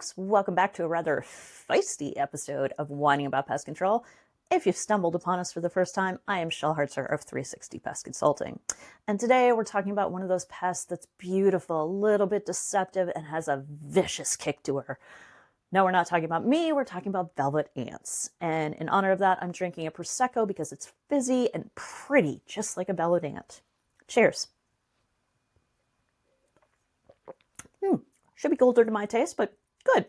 folks, welcome back to a rather feisty episode of Whining About Pest Control. If you've stumbled upon us for the first time, I am Shel Hartzer of 360 Pest Consulting. And today we're talking about one of those pests that's beautiful, a little bit deceptive, and has a vicious kick to her. No, we're not talking about me, we're talking about velvet ants. And in honor of that, I'm drinking a Prosecco because it's fizzy and pretty, just like a velvet ant. Cheers. Should be colder to my taste, but good.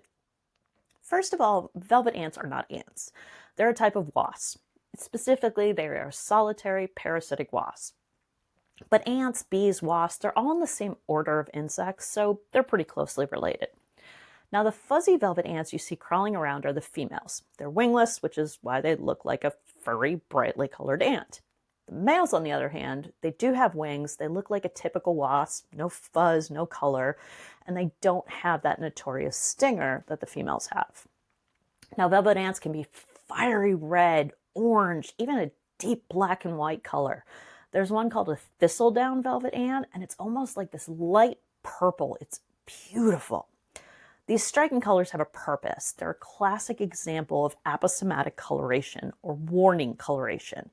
First of all, velvet ants are not ants. They're a type of wasp. Specifically, they are solitary parasitic wasps. But ants, bees, wasps, they're all in the same order of insects, so they're pretty closely related. Now, the fuzzy velvet ants you see crawling around are the females. They're wingless, which is why they look like a furry, brightly colored ant. The males, on the other hand, they do have wings. They look like a typical wasp, no fuzz, no color, and they don't have that notorious stinger that the females have. Now, velvet ants can be fiery red, orange, even a deep black and white color. There's one called a thistledown velvet ant, and it's almost like this light purple. It's beautiful. These striking colors have a purpose. They're a classic example of aposematic coloration or warning coloration.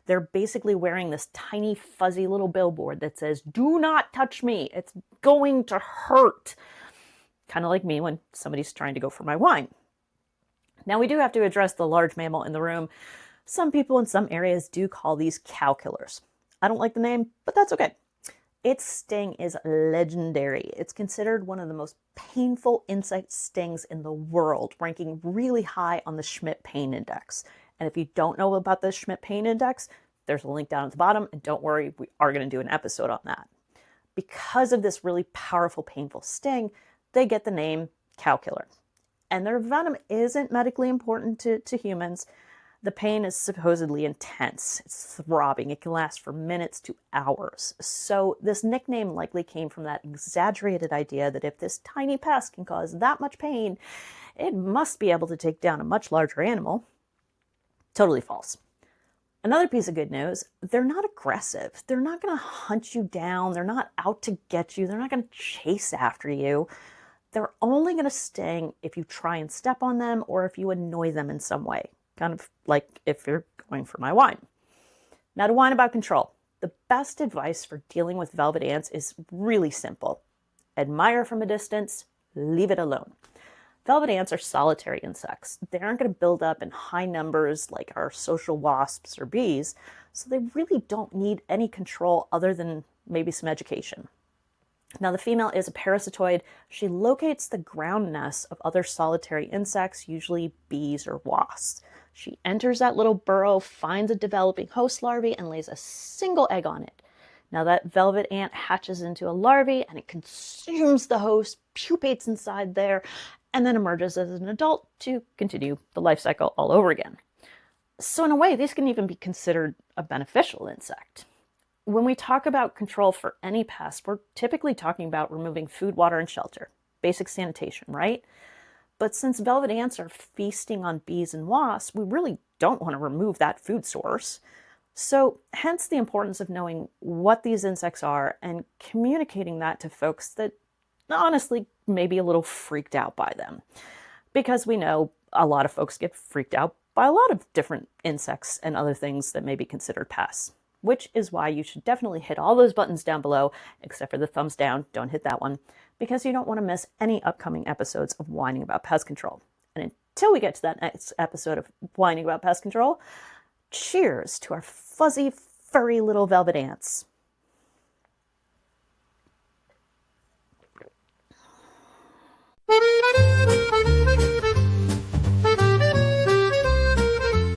They're basically wearing this tiny fuzzy little billboard that says, "Do not touch me. It's going to hurt." Kind of like me when somebody's trying to go for my wine. Now, we do have to address the large mammal in the room. Some people in some areas do call these cow killers. I don't like the name, but that's okay. Its sting is legendary. It's considered one of the most painful insect stings in the world, ranking really high on the Schmidt Pain Index. And if you don't know about the Schmidt Pain Index, there's a link down at the bottom, and don't worry, we are going to do an episode on that. Because of this really powerful, painful sting, they get the name cow killer. And their venom isn't medically important to humans. The pain is supposedly intense. It's throbbing. It can last for minutes to hours. So this nickname likely came from that exaggerated idea that if this tiny pest can cause that much pain, it must be able to take down a much larger animal. Totally false. Another piece of good news, they're not aggressive. They're not going to hunt you down. They're not out to get you. They're not going to chase after you. They're only going to sting if you try and step on them or if you annoy them in some way. Kind of like if you're going for my wine. Now, to whine about control. The best advice for dealing with velvet ants is really simple. Admire from a distance, leave it alone. Velvet ants are solitary insects. They aren't going to build up in high numbers like our social wasps or bees, so they really don't need any control other than maybe some education. Now, the female is a parasitoid. She locates the ground nests of other solitary insects, usually bees or wasps. She enters that little burrow, finds a developing host larvae, and lays a single egg on it. Now, that velvet ant hatches into a larvae, and it consumes the host, pupates inside there, and then emerges as an adult to continue the life cycle all over again. So in a way, these can even be considered a beneficial insect. When we talk about control for any pest, we're typically talking about removing food, water, and shelter. Basic sanitation, right? But since velvet ants are feasting on bees and wasps, we really don't want to remove that food source. So hence the importance of knowing what these insects are and communicating that to folks that honestly may be a little freaked out by them. Because we know a lot of folks get freaked out by a lot of different insects and other things that may be considered pests. Which is why you should definitely hit all those buttons down below, except for the thumbs down. Don't hit that one, because you don't want to miss any upcoming episodes of Whining About Pest Control. And until we get to that next episode of Whining About Pest Control, cheers to our fuzzy, furry little velvet ants.